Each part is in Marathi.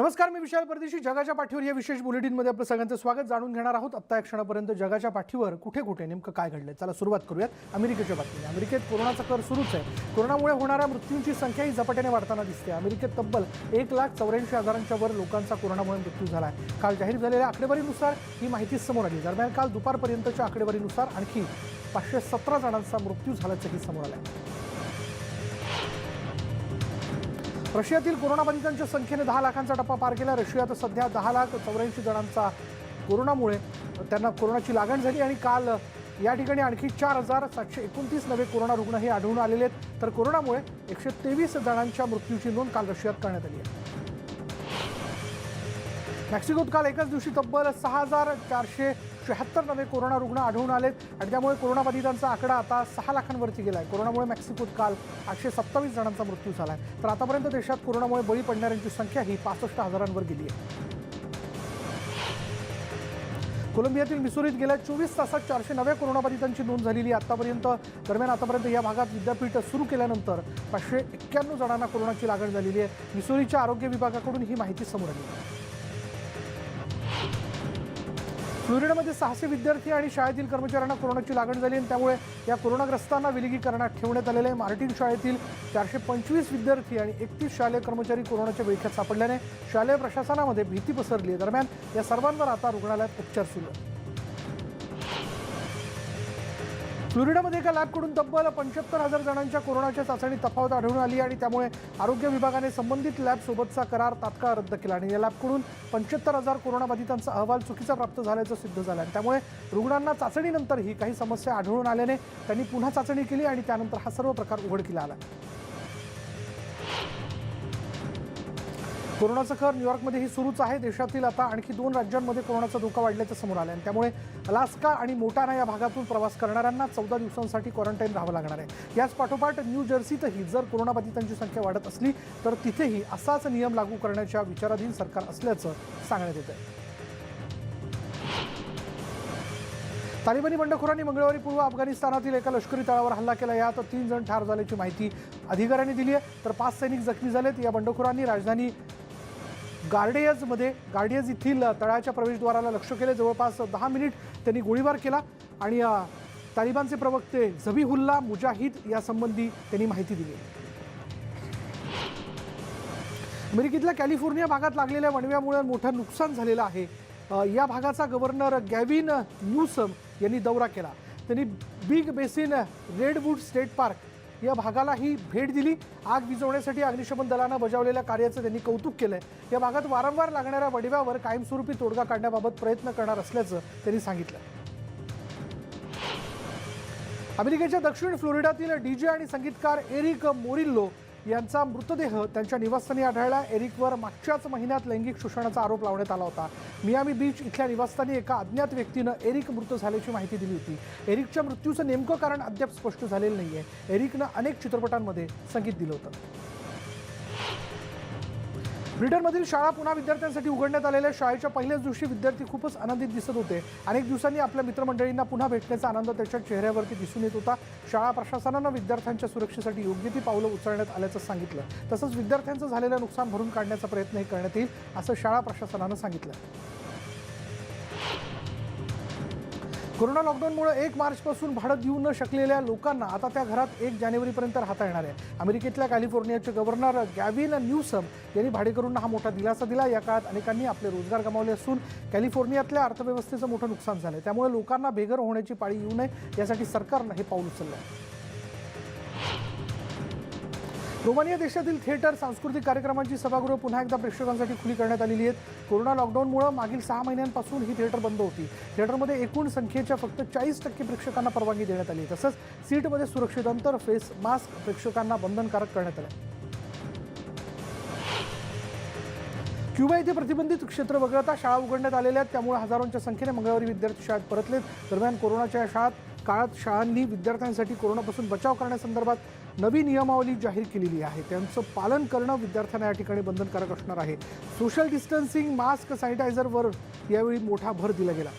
नमस्कार, मी विशाल परदेशी. जगाच्या पाठीवर या विशेष बुलेटिनमध्ये आपलं सगळ्यांचं स्वागत. जाणून घेणार आहोत आत्ता या क्षणापर्यंत जगाच्या पाठीवर कुठे कुठे नेमकं काय घडलंय. चला सुरुवात करूयात अमेरिकेच्या बातमीने. अमेरिकेत कोरोनाचा कर सुरूच आहे. कोरोनामुळे होणाऱ्या मृत्यूंची संख्याही झपाट्याने वाढताना दिसते. अमेरिकेत तब्बल 1,84,000च्या वर लोकांचा कोरोनामुळे मृत्यू झाला आहे. काल जाहीर झालेल्या आकडेवारीनुसार ही माहिती समोर आली. दरम्यान काल दुपारपर्यंतच्या आकडेवारीनुसार आणखी 517 जणांचा मृत्यू झाल्याचंही समोर आलं आहे. रशियातील कोरोनाबाधितांच्या संख्येने 10 लाखांचा टप्पा पार केला. रशियात सध्या 10,84,000 जणांचा कोरोनामुळे त्यांना कोरोनाची लागण झाली आणि काल या ठिकाणी आणखी 4,729 नवे कोरोना रुग्णही आढळून आलेले आहेत. तर कोरोनामुळे 123 जणांच्या मृत्यूची नोंद काल रशियात करण्यात आली आहे. मेक्सिकोत काल एकाच दिवशी तब्बल 6,476 नवे कोरोना रुग्ण आढळून आलेत आणि त्यामुळे कोरोनाबाधितांचा आकडा आता 6 लाखांवरती गेला आहे. कोरोनामुळे मेक्सिकोत काल 827 जणांचा मृत्यू झाला आहे. तर आतापर्यंत देशात कोरोनामुळे बळी पडणाऱ्यांची संख्या ही 65,000वर गेली आहे. कोलंबियातील मिसुरीत गेल्या 24 तासात 400 नव्या कोरोनाबाधितांची नोंद झालेली आहे आतापर्यंत. दरम्यान आतापर्यंत या भागात विद्यापीठ सुरू केल्यानंतर 591 जणांना कोरोनाची लागण झालेली आहे. मिसुरीच्या आरोग्य विभागाकडून ही माहिती समोर आली आहे. फ्लोरिडामध्ये 600 विद्यार्थी आणि शाळेतील कर्मचाऱ्यांना कोरोनाची लागण झाली आणि त्यामुळे या कोरोनाग्रस्तांना विलगीकरणात ठेवण्यात आलेले आहे. मार्टिन शाळेतील 425 विद्यार्थी आणि 31 शालेय कर्मचारी कोरोनाच्या विळख्यात सापडल्याने शालेय प्रशासनामध्ये भीती पसरली आहे. दरम्यान या सर्वांवर आता रुग्णालयात उपचार सुरू आहेत. फ्लोरिडामध्ये एका लॅबकडून तब्बल 75,000 जणांच्या कोरोनाच्या चाचणी तफावत आढळून आली आणि त्यामुळे आरोग्य विभागाने संबंधित लॅबसोबतचा करार तात्काळ रद्द केला आणि या लॅबकडून 75,000 कोरोनाबाधितांचा अहवाल चुकीचा प्राप्त झाल्याचं सिद्ध झालं आणि त्यामुळे रुग्णांना चाचणीनंतरही काही समस्या आढळून आल्याने त्यांनी पुन्हा चाचणी केली आणि त्यानंतर हा सर्व प्रकार उघडकीला आला. कोरोनाचं कहर न्यूयॉर्कमध्येही सुरूच आहे. देशातील आता आणखी 2 राज्यांमध्ये कोरोनाचा धोका वाढल्याचं समोर आलं आणि त्यामुळे अलास्का आणि मोटाना या भागातून प्रवास करणाऱ्यांना 14 दिवसांसाठी क्वारंटाईन राहावं लागणार आहे. याच पाठोपाठ न्यू जर्सीतही जर कोरोनाबाधितांची संख्या वाढत असली तर तिथेही असाच नियम लागू करण्याच्या विचाराधीन सरकार असल्याचं सांगण्यात येत आहे. तालिबानी बंडखोरांनी मंगळवारी पूर्व अफगाणिस्तानातील एका लष्करी तळावर हल्ला केला. यात 3 जण ठार झाल्याची माहिती अधिकाऱ्यांनी दिली आहे. तर 5 सैनिक जखमी झालेत. या बंडखोरांनी राजधानी गार्डियज येथील तळाच्या प्रवेशद्वाराला लक्ष्य केले. जवळपास 10 मिनिट त्यांनी गोळीबार केला आणि तालिबानचे प्रवक्ते झबीहुल्ला मुजाहिद यासंबंधी त्यांनी माहिती दिली. अमेरिकेतल्या कॅलिफोर्निया भागात लागलेल्या वणव्यामुळे मोठं नुकसान झालेलं आहे. या भागाचा गव्हर्नर गॅविन न्यूसम यांनी दौरा केला. त्यांनी बिग बेसिन रेडवूड स्टेट पार्क या भागालाही भेट दिली. आग विझवण्यासाठी अग्निशमन दलानं बजावलेल्या कार्याचं त्यांनी कौतुक केलंय. या भागात वारंवार लागणाऱ्या वणव्यावर कायमस्वरूपी तोडगा काढण्याबाबत प्रयत्न करणार असल्याचं त्यांनी सांगितलं. अमेरिकेच्या दक्षिण फ्लोरिडातील डीजे आणि संगीतकार एरिक मोरिल्लो यांचा मृतदेह त्यांच्या निवासस्थानी आढळला. एरिकवर मागच्याच महिन्यात लैंगिक शोषणाचा आरोप लावण्यात आला होता. मियामी बीच इथल्या निवासस्थानी एका अज्ञात व्यक्तीनं एरिक मृत झाल्याची माहिती दिली होती. एरिकच्या मृत्यूचं नेमकं कारण अद्याप स्पष्ट झालेलं नाहीये. एरिकनं अनेक चित्रपटांमध्ये संगीत दिलं होतं. ब्रिटनमधील शाळा पुन्हा विद्यार्थ्यांसाठी उघडण्यात आलेल्या शाळेच्या पहिल्याच दिवशी विद्यार्थी खूपच आनंदित दिसत होते. अनेक दिवसांनी आपल्या मित्रमंडळींना पुन्हा भेटण्याचा आनंद त्याच्या चेहऱ्यावरती दिसून येत होता. शाळा प्रशासनानं विद्यार्थ्यांच्या सुरक्षेसाठी योग्य ती पावलं उचलण्यात आल्याचं सांगितलं. तसंच विद्यार्थ्यांचं झालेलं नुकसान भरून काढण्याचा प्रयत्नही करण्यात येईल असं शाळा प्रशासनानं सांगितलं. कोरोना लॉकडाऊनमुळे 1 मार्चपासून भाडं देऊ न शकलेल्या लोकांना आता त्या घरात 1 जानेवारीपर्यंत राहता येणार आहे. अमेरिकेतल्या कॅलिफोर्नियाचे गव्हर्नर गॅविन न्यूसम यांनी भाडेकरूंना हा मोठा दिलासा दिला. या काळात अनेकांनी आपले रोजगार गमावले असून कॅलिफोर्नियातल्या अर्थव्यवस्थेचं मोठं नुकसान झालंय. त्यामुळे लोकांना बेघर होण्याची पाळी येऊ नये यासाठी सरकारनं हे पाऊल उचललं आहे. रोमानिया देशातील थिएटर सांस्कृतिक कार्यक्रमांची सभागृह पुन्हा एकदा प्रेक्षकांसाठी खुली करण्यात आलेली आहेत. कोरोना लॉकडाऊनमुळे मागील 6 महिन्यांपासून ही थिएटर बंद होती. थिएटरमध्ये एकूण संख्येच्या फक्त 40% प्रेक्षकांना परवानगी देण्यात आली. तसंच सीटमध्ये सुरक्षित अंतर, फेस मास्क प्रेक्षकांना बंधनकारक करण्यात आलं. क्युबा येथे प्रतिबंधित क्षेत्र वगळता शाळा उघडण्यात आलेल्या आहेत. त्यामुळे हजारोंच्या संख्येने मंगळवारी विद्यार्थी शाळेत परतलेत. दरम्यान कोरोनाच्या काळात शाळांनी विद्यार्थ्यांसाठी कोरोनापासून बचाव करण्यासंदर्भात नवी नियमावली जाहीर केलेली आहे. त्यांचं पालन करणं विद्यार्थ्यांना या ठिकाणी बंधनकारक असणार आहे. सोशल डिस्टन्सिंग, मास्क, सॅनिटायझरवर यावेळी मोठा भर दिला गेला.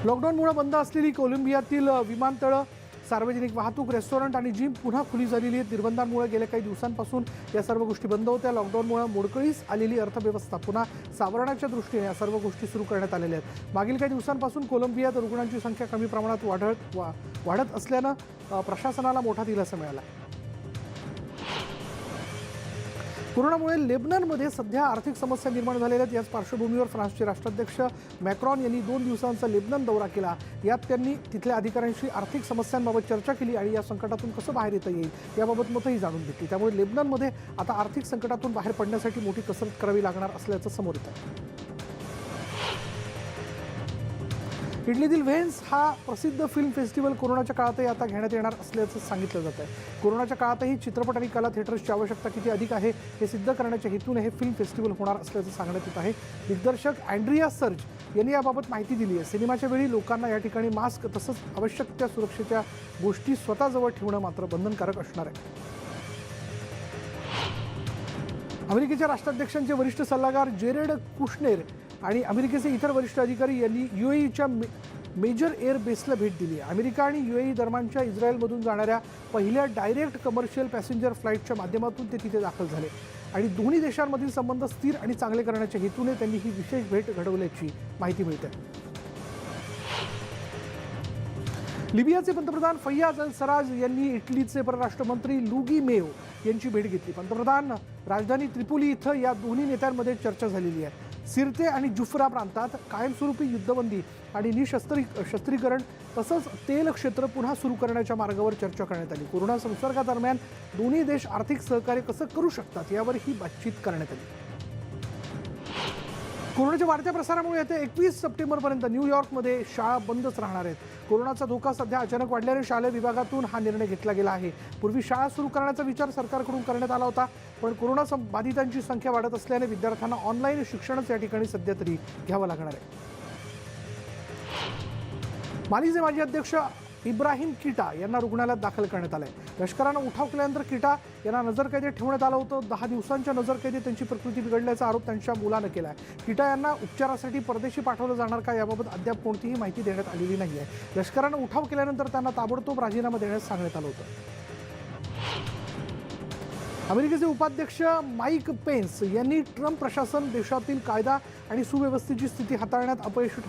लॉकडाऊनमुळे बंद असलेली कोलंबियातील विमानतळं सार्वजनिक वाहतूक, रेस्टॉरंट आणि जिम पुन्हा खुली झालेली आहेत. निर्बंधांमुळे गेल्या काही दिवसांपासून या सर्व गोष्टी बंद होत्या. लॉकडाऊनमुळे मोडकळीस आलेली अर्थव्यवस्था पुन्हा सावरण्याच्या दृष्टीने या सर्व गोष्टी सुरू करण्यात आलेल्या आहेत. मागील काही दिवसांपासून कोलंबियात रुग्णांची संख्या कमी प्रमाणात वाढत असल्यानं प्रशासनाला मोठा दिलासा मिळाला. कोरोनामुळे लेबननमध्ये सध्या आर्थिक समस्या निर्माण झालेल्या आहेत. याच पार्श्वभूमीवर फ्रान्सचे राष्ट्राध्यक्ष मॅक्रॉन यांनी 2 दिवसांचा लेबनन दौरा केला. यात त्यांनी तिथल्या अधिकाऱ्यांशी आर्थिक समस्यांबाबत चर्चा केली आणि या संकटातून कसं बाहेर येता येईल याबाबत मतही जाणून घेतली. त्यामुळे लेबननमध्ये आता आर्थिक संकटातून बाहेर पडण्यासाठी मोठी कसरत करावी लागणार असल्याचं समोर येत आहे. इटलीतील व्हेन्स हा प्रसिद्ध फिल्म फेस्टिवल कोरोनाच्या काळातही आता घेण्यात येणार असल्याचं सांगितलं जात आहे. कोरोनाच्या काळातही चित्रपट आणि कला थिएटर्सची आवश्यकता किती अधिक आहे हे सिद्ध करण्याच्या हेतूने हे फिल्म फेस्टिवल होणार असल्याचं सांगण्यात येत आहे. दिग्दर्शक अँड्रिया सर्ज यांनी याबाबत माहिती दिली आहे. सिनेमाच्या वेळी लोकांना या ठिकाणी मास्क तसंच आवश्यक त्या सुरक्षेच्या गोष्टी स्वतःजवळ ठेवणं मात्र बंधनकारक असणार आहे. अमेरिकेच्या राष्ट्राध्यक्षांचे वरिष्ठ सल्लागार जेरेड कुशनेर आणि अमेरिकेचे इतर वरिष्ठ अधिकारी यांनी UAEच्या मेजर एअर बेसला भेट दिली आहे. अमेरिका आणि UAE दरम्यानच्या इस्रायलमधून जाणाऱ्या पहिल्या डायरेक्ट कमर्शियल पॅसेंजर फ्लाईटच्या माध्यमातून ते तिथे दाखल झाले आणि दोन्ही देशांमधील संबंध स्थिर आणि चांगले करण्याच्या हेतूने त्यांनी ही विशेष भेट घडवल्याची माहिती मिळते. लिबियाचे पंतप्रधान फैयाज अल सराज यांनी इटलीचे परराष्ट्र मंत्री लुगी मेयो यांची भेट घेतली. पंतप्रधान राजधानी त्रिपोली इथं या दोन्ही नेत्यांमध्ये चर्चा झालेली आहे. सिरते आणि जुफरा प्रांतात कायमस्वरूपी युद्धबंदी आणि निशस्त्रीकरण तसंच तेल क्षेत्र पुन्हा सुरू करण्याच्या मार्गावर चर्चा करण्यात आली. कोरोना संसर्गादरम्यान दोन्ही देश आर्थिक सहकार्य कसं करू शकतात यावर ही बातचीत करण्यात आली. कोरोनाच्या वाढत्या प्रसारामुळे येत्या 21 सप्टेंबरपर्यंत न्यूयॉर्कमध्ये शाळा बंदच राहणार आहेत. कोरोनाचा धोका सध्या अचानक वाढल्याने शालेय विभागातून हा निर्णय घेतला गेला आहे. पूर्वी शाळा सुरू करण्याचा विचार सरकारकडून करण्यात आला होता, पण कोरोना बाधितांची संख्या वाढत असल्याने विद्यार्थ्यांना ऑनलाईन शिक्षणच या ठिकाणी सध्या तरी घ्यावं लागणार आहे. मालीचे माजी अध्यक्ष इब्राहिम किटा यांना रुग्णालयात दाखल करण्यात आलंय. लष्करानं उठाव केल्यानंतर किटा यांना नजरकैदेत ठेवण्यात आलं होतं. 10 दिवसांच्या नजरकैदेत त्यांची प्रकृती बिघडल्याचा आरोप त्यांच्या मुलानं केला आहे. किटा यांना उपचारासाठी परदेशी पाठवलं जाणार का याबाबत अद्याप कोणतीही माहिती देण्यात आलेली नाही आहे. लष्करानं उठाव केल्यानंतर त्यांना ताबडतोब राजीनामा देण्यास सांगण्यात आलं होतं. अमेरिकेचे उपाध्यक्ष माईक पेन्स यांनी ट्रम्प प्रशासन देशातील कायदा आणि सुव्यवस्थेची स्थिती हाताळण्यात अपयशी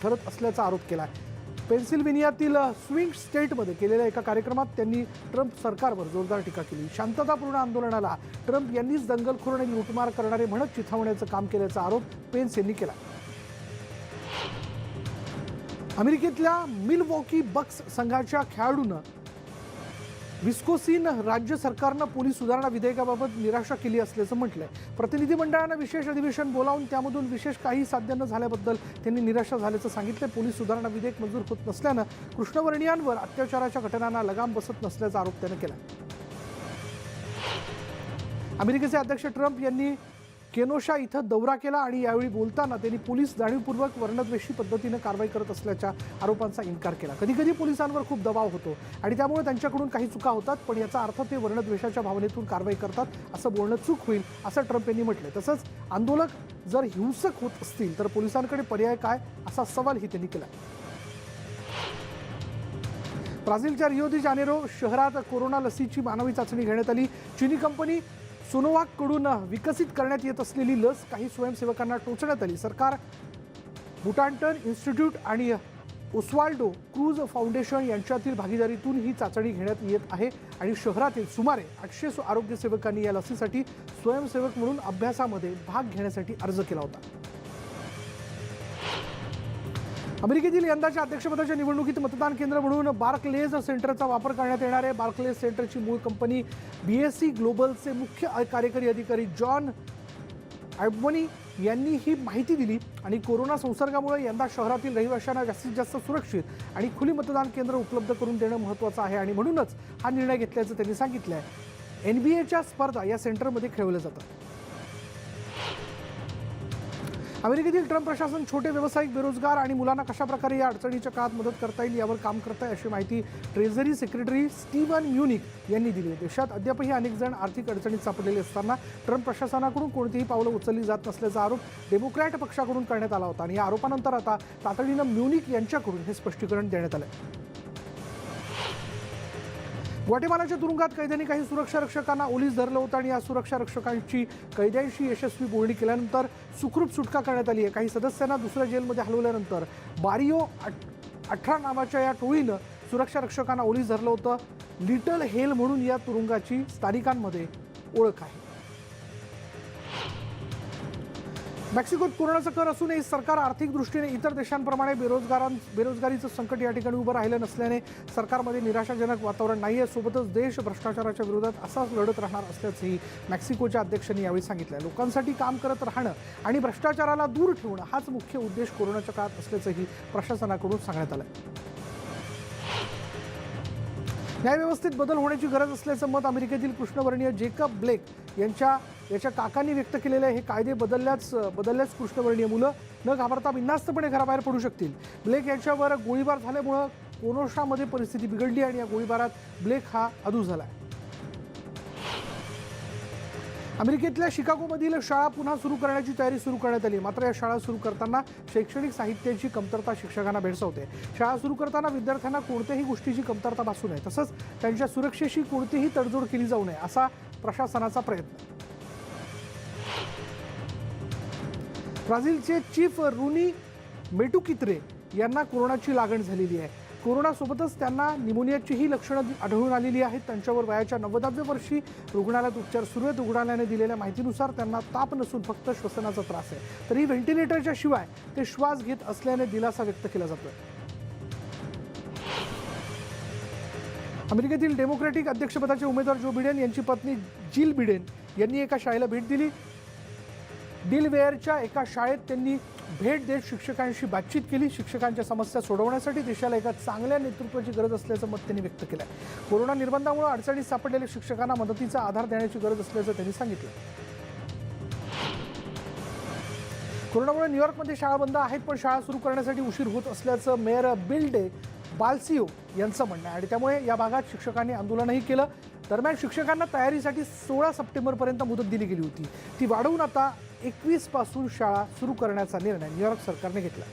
ठरत असल्याचा आरोप केला आहे. पेन्सिल्व्हेनियातील स्विंग स्टेटमध्ये केलेल्या एका कार्यक्रमात त्यांनी ट्रम्प सरकारवर जोरदार टीका केली. शांततापूर्ण आंदोलनाला ट्रम्प यांनीच दंगलखोर आणि लुटमार करणारे म्हणत चिथावण्याचं काम केल्याचा आरोप पेन्स यांनी केला. अमेरिकेतल्या मिलवॉकी बक्स संघाच्या खेळाडूंना विस्कोसिन राज्य सरकारनं पोलीस सुधारणा विधेयकाबाबत निराशा केली असल्याचं म्हटलंय. प्रतिनिधी मंडळानं विशेष अधिवेशन बोलावून त्यामधून विशेष काही साध्य न झाल्याबद्दल त्यांनी निराशा झाल्याचं सांगितलं. पोलीस सुधारणा विधेयक मंजूर होत नसल्यानं कृष्णवर्णीयांवर अत्याचाराच्या घटनांना लगाम बसत नसल्याचा आरोप त्यानं केला. अमेरिकेचे अध्यक्ष ट्रम्प यांनी केनोशा इथं दौरा केला आणि यावेळी बोलताना त्यांनी पोलीस जाणीवपूर्वक वर्णद्वेषी पद्धतीनं कारवाई करत असल्याच्या आरोपांचा इन्कार केला. कधीकधी पोलिसांवर खूप दबाव होतो आणि त्यामुळे त्यांच्याकडून काही चुका होतात, पण याचा अर्थ ते वर्णद्वेषाच्या भावनेतून कारवाई करतात असं बोलणं चूक होईल असं ट्रम्प यांनी म्हटलं. तसंच आंदोलक जर हिंसक होत असतील तर पोलिसांकडे पर्याय काय असा सवालही त्यांनी केला. ब्राझीलच्या रियो दी जानेरो शहरात कोरोना लसीची मानवी चाचणी घेण्यात आली. चीनी कंपनी सोनोवाककडून विकसित करण्यात येत असलेली लस काही स्वयंसेवकांना टोचण्यात आली. सरकार, बुटांटन इन्स्टिट्यूट आणि ओस्वाल्डो क्रूज फाउंडेशन यांच्यातील भागीदारीतून ही चाचणी घेण्यात येत आहे आणि शहरातील सुमारे 800 आरोग्यसेवकांनी या लसीसाठी स्वयंसेवक म्हणून अभ्यासामध्ये भाग घेण्यासाठी अर्ज केला होता. अमेरिकेतील यंदाच्या अध्यक्षपदाच्या निवडणुकीत मतदान केंद्र म्हणून बार्कलेज सेंटरचा वापर करण्यात येणार आहे. बार्कलेज सेंटरची मूळ कंपनी BSC ग्लोबलचे मुख्य कार्यकारी अधिकारी जॉन ॲडमनी यांनी ही माहिती दिली आणि कोरोना संसर्गामुळे यंदा शहरातील रहिवाशांना जास्तीत जास्त सुरक्षित आणि खुली मतदान केंद्र उपलब्ध करून देणं महत्त्वाचं आहे आणि म्हणूनच हा निर्णय घेतल्याचं त्यांनी सांगितलं आहे. NBAच्या स्पर्धा या सेंटरमध्ये खेळवल्या जातात. अमेरिकेतील ट्रम्प प्रशासन छोटे व्यावसायिक, बेरोजगार आणि मुलांना कशाप्रकारे या अडचणीच्या काळात मदत करता येईल यावर काम करत आहे अशी माहिती ट्रेझरी सेक्रेटरी स्टीव्हन म्युनिक यांनी दिली. देशात अद्यापही अनेक जण आर्थिक अडचणीत सापडलेले असताना ट्रम्प प्रशासनाकडून कोणतीही पावलं उचलली जात नसल्याचा आरोप डेमोक्रॅट पक्षाकडून करण्यात आला होता आणि या आरोपानंतर आता तातडीनं म्युनिक यांच्याकडून हे स्पष्टीकरण देण्यात आलं. ग्वाटेमालाच्या तुरुंगात कैद्यांनी काही सुरक्षा रक्षकांना ओलीस धरलं होतं आणि या सुरक्षा रक्षकांची कैद्यांशी यशस्वी बोलणी केल्यानंतर सुखरूप सुटका करण्यात आली आहे. काही सदस्यांना दुसऱ्या जेलमध्ये हलवल्यानंतर बारियो 18 नावाच्या या टोळीनं सुरक्षा रक्षकांना ओलीस धरलं होतं. लिटल हेल म्हणून या तुरुंगाची स्थानिकांमध्ये ओळख आहे. मेक्सिकोत कोरोनाचा कहर असूनही सरकार आर्थिक दृष्टीने इतर देशांप्रमाणे बेरोजगारीचं संकट या ठिकाणी उभं राहिलं नसल्याने सरकारमध्ये निराशाजनक वातावरण नाही आहे. सोबतच देश भ्रष्टाचाराच्या विरोधात असाच लढत राहणार असल्याचंही मेक्सिकोच्या अध्यक्षांनी यावेळी सांगितलं. लोकांसाठी काम करत राहणं आणि भ्रष्टाचाराला दूर ठेवणं हाच मुख्य उद्देश कोरोनाच्या काळात असल्याचंही प्रशासनाकडून सांगण्यात आलं. न्यायव्यवस्थेत बदल होण्याची गरज असल्याचं मत अमेरिकेतील कृष्णवर्णीय जेकब ब्लेक याच्या काकांनी व्यक्त केलेलं आहे. हे कायदे बदलल्याच कृष्णवर्णीय मुलं न घाबरता बिनधास्तपणे घराबाहेर पडू शकतील. ब्लेक यांच्यावर गोळीबार झाल्यामुळं कोनोशामध्ये परिस्थिती बिघडली आणि या गोळीबारात ब्लेक हा अधू झाला. अमेरिकेतल्या शिकागोमधील शाळा पुन्हा सुरू करण्याची तयारी सुरू करण्यात आली. मात्र या शाळा सुरू करताना शैक्षणिक साहित्याची कमतरता शिक्षकांना भेडसावते. शाळा सुरू करताना विद्यार्थ्यांना कोणत्याही गोष्टीची कमतरता भासू नये तसंच त्यांच्या सुरक्षेशी कोणतीही तडजोड केली जाऊ नये असा प्रशासनाचा प्रयत्न. ब्राझीलचे चीफ रुनी मेटुकित्रे यांना कोरोनाची लागण झालेली आहे. कोरोनासोबतच त्यांना निमोनियाचीही लक्षणं आढळून आलेली आहेत. त्यांच्यावर वयाच्या 90व्या वर्षी रुग्णालयात उपचार सुरू आहेत. रुग्णालयाने दिलेल्या माहितीनुसार त्यांना ताप नसून फक्त श्वसनाचा त्रास आहे. तरी व्हेंटिलेटरच्या शिवाय ते श्वास घेत असल्याने दिलासा व्यक्त केला जातोय. अमेरिकेतील डेमोक्रॅटिक अध्यक्षपदाचे उमेदवार जो बिडेन यांची पत्नी जिल बिडेन यांनी एका शाळेला भेट दिली. डिलवेअरच्या एका शाळेत त्यांनी भेट देत शिक्षकांशी बातचीत केली. शिक्षकांच्या समस्या सोडवण्यासाठी देशाला एका चांगल्या नेतृत्वाची गरज असल्याचं मत त्यांनी व्यक्त केलं आहे. कोरोना निर्बंधामुळे अडचणीत सापडलेल्या शिक्षकांना मदतीचा आधार देण्याची गरज असल्याचं त्यांनी सांगितलं. कोरोनामुळे न्यूयॉर्कमध्ये शाळा बंद आहेत पण शाळा सुरू करण्यासाठी उशीर होत असल्याचं मेयर बिल डे बाल्सिओ यांचं म्हणणं आहे आणि त्यामुळे या भागात शिक्षकांनी आंदोलनही केलं. दरम्यान शिक्षकांना तयारीसाठी 16 सप्टेंबरपर्यंत मुदत दिली गेली होती. ती वाढवून आता 21 पासून शाळा सुरू करण्याचा निर्णय न्यूयॉर्क सरकारने घेतला.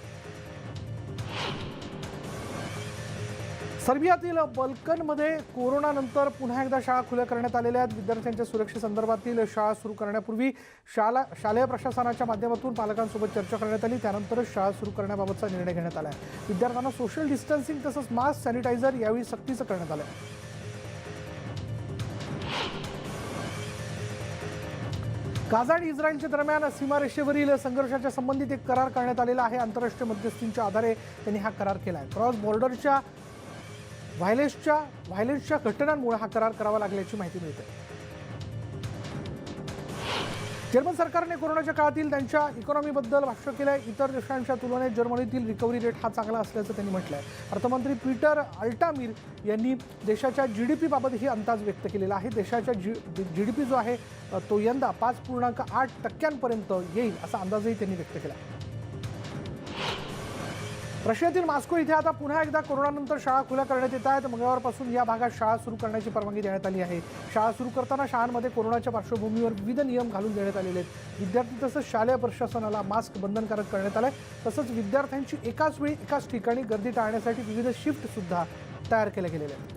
सर्बियातील बल्कनमध्ये कोरोनानंतर पुन्हा एकदा शाळा खुल्या करण्यात आलेल्या आहेत. विद्यार्थ्यांच्या सुरक्षेसंदर्भातील शाळा सुरू करण्यापूर्वी शालेय प्रशासनाच्या माध्यमातून पालकांसोबत चर्चा करण्यात आली. त्यानंतरच शाळा सुरू करण्याबाबतचा निर्णय घेण्यात आला आहे. विद्यार्थ्यांना सोशल डिस्टन्सिंग तसंच मास्क सॅनिटायझर यावेळी सक्तीचं करण्यात आलं. गाझा आणि इस्रायलच्या दरम्यान सीमारेषेवरील संघर्षाच्या संबंधित एक करार करण्यात आलेला आहे. आंतरराष्ट्रीय मध्यस्थींच्या आधारे त्यांनी हा करार केला आहे. क्रॉस बॉर्डरच्या व्हायलेन्सच्या घटनांमुळे हा करार करावा लागल्याची माहिती मिळते. जर्मन सरकारने कोरोनाच्या काळातील त्यांच्या इकॉनॉमीबद्दल भाष्य केलं आहे. इतर देशांच्या तुलनेत जर्मनीतील रिकव्हरी रेट हा चांगला असल्याचं त्यांनी म्हटलं आहे. अर्थमंत्री पीटर अल्टामीर यांनी देशाच्या GDP बाबतही अंदाज व्यक्त केलेला आहे. देशाच्या GDP जो आहे तो यंदा 5.8% येईल असा अंदाजही त्यांनी व्यक्त केला. रशियातील मॉस्को इथे आता पुन्हा एकदा कोरोनानंतर शाळा खुल्या करण्यात येत आहेत. मंगळवारपासून या भागात शाळा सुरू करण्याची परवानगी देण्यात आली आहे. शाळा सुरू करताना शाळांमध्ये कोरोनाच्या पार्श्वभूमीवर विविध नियम घालून देण्यात आलेले आहेत. विद्यार्थी तसंच शालेय प्रशासनाला मास्क बंधनकारक करण्यात आलं आहे. तसंच विद्यार्थ्यांची एकाच वेळी एकाच ठिकाणी गर्दी टाळण्यासाठी विविध शिफ्ट सुद्धा तयार केल्या गेलेल्या आहेत.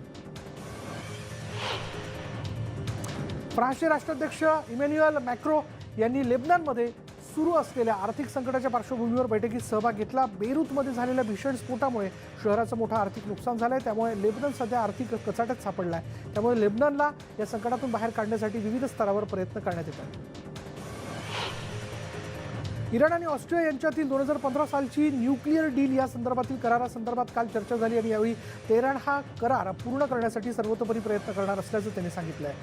फ्रान्सचे राष्ट्राध्यक्ष इमॅन्युएल मॅक्रो यांनी लेबनॉनमध्ये सुरू असलेल्या आर्थिक संकटाच्या पार्श्वभूमीवर बैठकीत सहभाग घेतला. बेरूतमध्ये झालेल्या भीषण स्फोटामुळे शहराचं मोठं आर्थिक नुकसान झालंय. त्यामुळे लेबनॉन सध्या आर्थिक कचाट्यात सापडला आहे. त्यामुळे लेबनॉनला या संकटातून बाहेर काढण्यासाठी विविध स्तरावर प्रयत्न करण्यात येतात. इराण आणि ऑस्ट्रिया यांच्यातील 2015 सालची न्यूक्लिअर डील या संदर्भातील करारासंदर्भात काल चर्चा झाली आणि यावेळी तेहरान हा करार पूर्ण करण्यासाठी सर्वतोपरी प्रयत्न करणार असल्याचं त्यांनी सांगितलं आहे.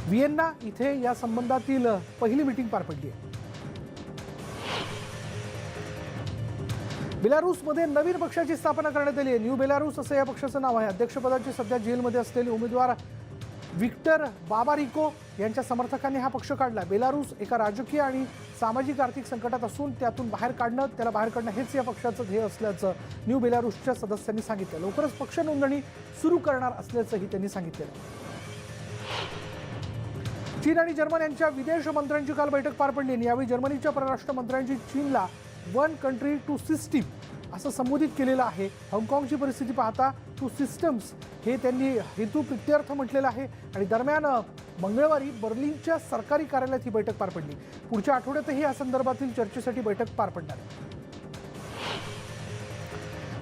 व्हिएन्ना इथे या संबंधातील पहिली मीटिंग पार पडली आहे. बेलारूसमध्ये नवीन पक्षाची स्थापना करण्यात आली आहे. न्यू बेलारूस असं या पक्षाचं नाव आहे. अध्यक्षपदाची सध्या जेलमध्ये असलेले उमेदवार विक्टर बाबारिको यांच्या समर्थकांनी हा पक्ष काढला. बेलारूस एका राजकीय आणि सामाजिक आर्थिक संकटात असून त्याला बाहेर काढणं हेच या पक्षाचं ध्येय असल्याचं न्यू बेलारूसच्या सदस्यांनी सांगितलं. लवकरच पक्ष नोंदणी सुरू करणार असल्याचंही त्यांनी सांगितलं. चीन आणि जर्मन यांच्या विदेश मंत्र्यांची काल बैठक पार पडली. यावेळी जर्मनीच्या परराष्ट्र मंत्र्यांची चीनला 1 कंट्री 2 सिस्टीम असं संबोधित केलेलं आहे. हाँगकाँगची परिस्थिती पाहता टू सिस्टम्स हे त्यांनी हेतू प्रित्यर्थ म्हटलेलं आहे. आणि दरम्यान मंगळवारी बर्लिनच्या सरकारी कार्यालयात ही बैठक पार पडली. पुढच्या आठवड्यातही या संदर्भातील चर्चेसाठी बैठक पार पडणार आहे.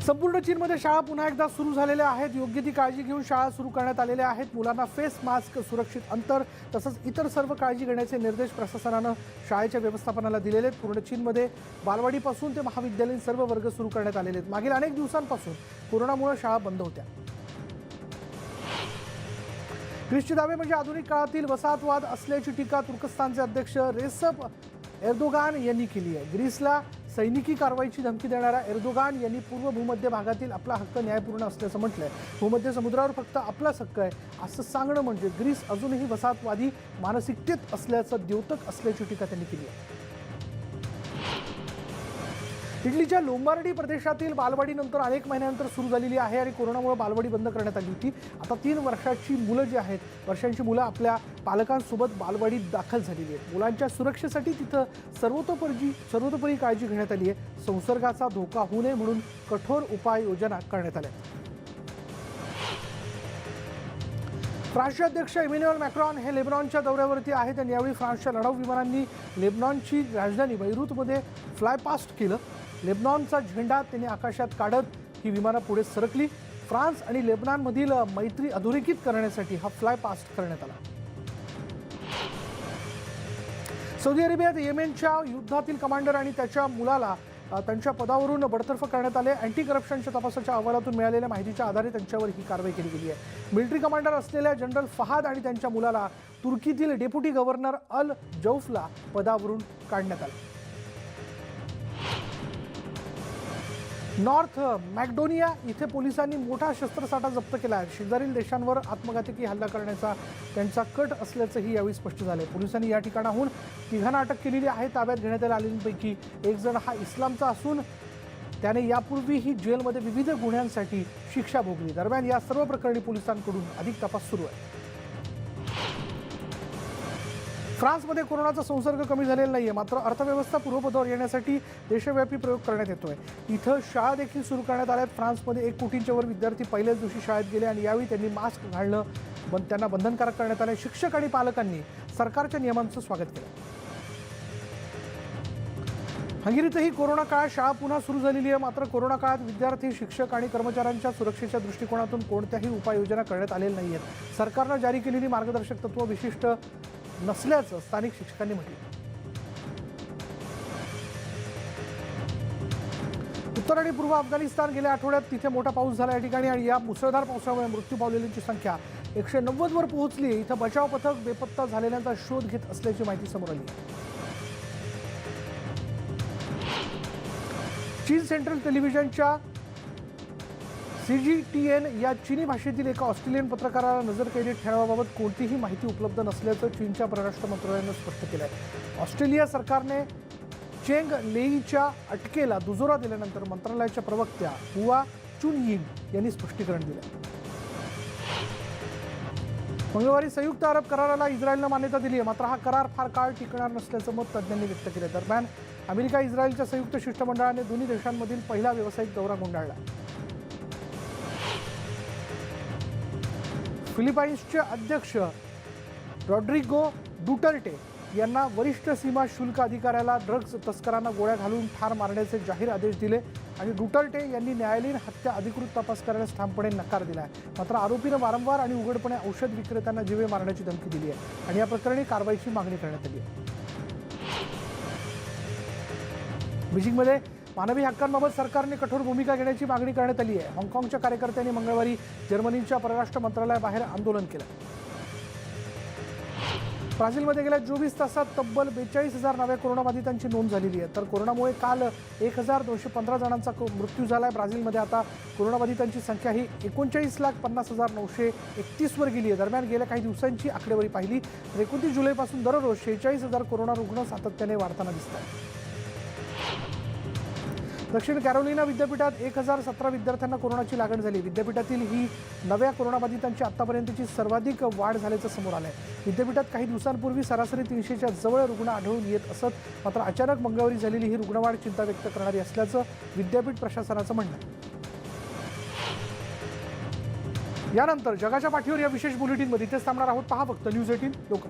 संपूर्ण चीनमध्ये शाळा पुन्हा एकदा सुरू झालेल्या आहेत. योग्य ती काळजी घेऊन शाळा सुरू करण्यात आलेल्या आहेत. मुलांना फेस मास्क, सुरक्षित अंतर तसंच इतर सर्व काळजी घेण्याचे निर्देश प्रशासनानं शाळेच्या व्यवस्थापनाला दिलेले आहेत. पूर्ण चीनमध्ये बालवाडीपासून ते महाविद्यालयीन सर्व वर्ग सुरू करण्यात आलेले आहेत. मागील अनेक दिवसांपासून कोरोनामुळे शाळा बंद होत्या. ग्रीसचे दावे म्हणजे आधुनिक काळातील वसाहतवाद असल्याची टीका तुर्कस्तानचे अध्यक्ष रेसेप एर्दोगान यांनी केली आहे. ग्रीसला सैनिकी कारवाईची धमकी देणाऱ्या एर्दोगान यांनी पूर्व भूमध्य भागातील आपला हक्क न्यायपूर्ण असल्याचं म्हटलंय. भूमध्य समुद्रावर फक्त आपलाच हक्क आहे असं सांगणं म्हणजे ग्रीस अजूनही वसाहतवादी मानसिकतेत असल्याचं द्योतक असल्याची टीका त्यांनी केली आहे. इटलीच्या लोंबार्डी प्रदेशातील बालवाडीनंतर अनेक महिन्यानंतर सुरू झालेली आहे आणि कोरोनामुळे बालवाडी बंद करण्यात आली होती. आता 3 वर्षांची मुलं जी आहेत, वर्षांची मुलं आपल्या पालकांसोबत बालवाडीत दाखल झालेली आहेत. मुलांच्या सुरक्षेसाठी तिथं सर्वतोपरी काळजी घेण्यात आली आहे. संसर्गाचा धोका होऊ नये म्हणून कठोर उपाययोजना करण्यात आल्या. फ्रान्सचे अध्यक्ष इमॅन्युएल मॅक्रॉन हे लेबनॉनच्या दौऱ्यावरती आहेत आणि यावेळी फ्रान्सच्या लढाऊ विमानांनी लेबनॉनची राजधानी बैरूतमध्ये फ्लायपास्ट केलं. लेबनॉनचा झेंडा त्यांनी आकाशात काढत ही विमानं पुढे सरकली. फ्रान्स आणि लेबनॉनमधील मैत्री अधोरेखित करण्यासाठी हा फ्लायपास्ट करण्यात आला. सौदी अरेबियात येमेनच्या युद्धातील कमांडर आणि त्याच्या मुलाला त्यांच्या पदावरून बडतर्फ करण्यात आले. अँटी करप्शनच्या तपासाच्या अहवालातून मिळालेल्या माहितीच्या आधारे त्यांच्यावर ही कारवाई केली गेली आहे. मिलिटरी कमांडर असलेल्या जनरल फहाद आणि त्यांच्या मुलाला तुर्कीतील डेप्युटी गव्हर्नर अल जौफला पदावरून काढण्यात आले. नॉर्थ मॅकडोनिया इथे पोलिसांनी मोठा शस्त्रसाठा जप्त केला आहे. शेजारील देशांवर आत्मघातकी हल्ला करण्याचा त्यांचा कट असल्याचंही यावेळी स्पष्ट झाले. पोलिसांनी या ठिकाणाहून 3 अटक केलेली आहे. ताब्यात घेण्यात आलेल्यांपैकी एक जण हा इस्लामचा असून त्याने यापूर्वीही जेलमध्ये विविध गुन्ह्यांसाठी शिक्षा भोगली. दरम्यान या सर्व प्रकरणी पोलिसांकडून अधिक तपास सुरू आहे. फ्रान्समध्ये कोरोनाचा संसर्ग कमी झालेला नाहीये, मात्र अर्थव्यवस्था पूर्वपदावर येण्यासाठी देशव्यापी प्रयोग करण्यात येतोय. इथं शाळा देखील सुरू करण्यात आल्यात. फ्रान्समध्ये 1 कोटींच्या वर विद्यार्थी पहिल्याच दिवशी शाळेत गेले आणि यावेळी त्यांनी मास्क घालणं त्यांना बंधनकारक करण्यात आले. शिक्षक आणि पालकांनी सरकारच्या नियमांचं स्वागत केलं. हंगेरीतही कोरोना काळात शाळा पुन्हा सुरू झालेली आहे. मात्र कोरोना काळात विद्यार्थी, शिक्षक आणि कर्मचाऱ्यांच्या सुरक्षेच्या दृष्टिकोनातून कोणत्याही उपाययोजना करण्यात आलेल्या नाही आहेत. सरकारनं जारी केलेली मार्गदर्शक तत्व विशिष्ट नसल्याचं स्थानिक शिक्षकांनी म्हटलं. उत्तर आणि पूर्व अफगाणिस्तान गेल्या आठवड्यात तिथे मोठा पाऊस झाला या ठिकाणी आणि या मुसळधार पावसामुळे मृत्यू पावलेल्यांची संख्या 190 वर पोहोचली. इथं बचाव पथक बेपत्ता झालेल्यांचा शोध घेत असल्याची माहिती समोर आली. चीन सेंट्रल टेलिव्हिजनच्या CGTN या चीनी भाषेतील एका ऑस्ट्रेलियन पत्रकाराला नजरकैदेत ठेवण्याबाबत कोणतीही माहिती उपलब्ध नसल्याचं चीनच्या परराष्ट्र मंत्रालयानं स्पष्ट केलं आहे. ऑस्ट्रेलिया सरकारने चेंग लेईच्या अटकेला दुजोरा दिल्यानंतर मंत्रालयाच्या प्रवक्त्या हुआ चुनयिंग यांनी स्पष्टीकरण दिलं. मंगळवारी संयुक्त अरब कराराला इस्रायलनं मान्यता दिली आहे. मात्र हा करार फार काळ टिकणार नसल्याचं मत तज्ज्ञांनी व्यक्त केलं. दरम्यान अमेरिका इस्रायलच्या संयुक्त शिष्टमंडळाने दोन्ही देशांमधील पहिला व्यावसायिक दौरा गुंडाळला. फिलिपाईन्सचे अध्यक्ष रॉड्रिगो डुटर्टे यांना वरिष्ठ सीमा शुल्क अधिकाऱ्याला ड्रग्ज तस्करांना गोळ्या घालून ठार मारण्याचे जाहीर आदेश दिले आणि डुटर्टे यांनी न्यायालयीन हत्या अधिकृत तपास करण्यास ठामपणे नकार दिला आहे. मात्र आरोपीनं वारंवार आणि उघडपणे औषध विक्रेत्यांना जीवे मारण्याची धमकी दिली आहे आणि या प्रकरणी कारवाईची मागणी करण्यात आली आहे. बीजिंगमध्ये मानवी हक्कांबाबत सरकारने कठोर भूमिका घेण्याची मागणी करण्यात आली आहे. हाँगकाँगच्या कार्यकर्त्यांनी मंगळवारी जर्मनीच्या परराष्ट्र मंत्रालयाबाहेर आंदोलन केलं. ब्राझीलमध्ये गेल्या 24 तासात तब्बल 42,000 नव्या कोरोनाबाधितांची नोंद झालेली आहे. तर कोरोनामुळे काल 1,215 जणांचा मृत्यू झाला आहे. ब्राझीलमध्ये आता कोरोनाबाधितांची संख्या ही 39,50,931 वर गेली आहे. दरम्यान गेल्या काही दिवसांची आकडेवारी पाहिली तर 29 जुलैपासून दररोज 46,000 कोरोना रुग्ण सातत्याने वाढताना दिसत आहेत. दक्षिण कॅरोलिना विद्यापीठात 1017 विद्यार्थ्यांना कोरोनाची लागण झाली. विद्यापीठातील ही नव्या कोरोनाबाधितांची आतापर्यंतची सर्वाधिक वाढ झाल्याचं समोर आलंय. विद्यापीठात काही दिवसांपूर्वी सरासरी 300च्या जवळ रुग्ण आढळून येत असत. मात्र अचानक मंगळवारी झालेली ही रुग्णवाढ चिंता व्यक्त करणारी असल्याचं विद्यापीठ प्रशासनाचं म्हणणं आहे. यानंतर जगाच्या पाठीवर या विशेष बुलेटिनमध्ये इथेच थांबणार आहोत. पहा फक्त न्यूज 18 लोकल.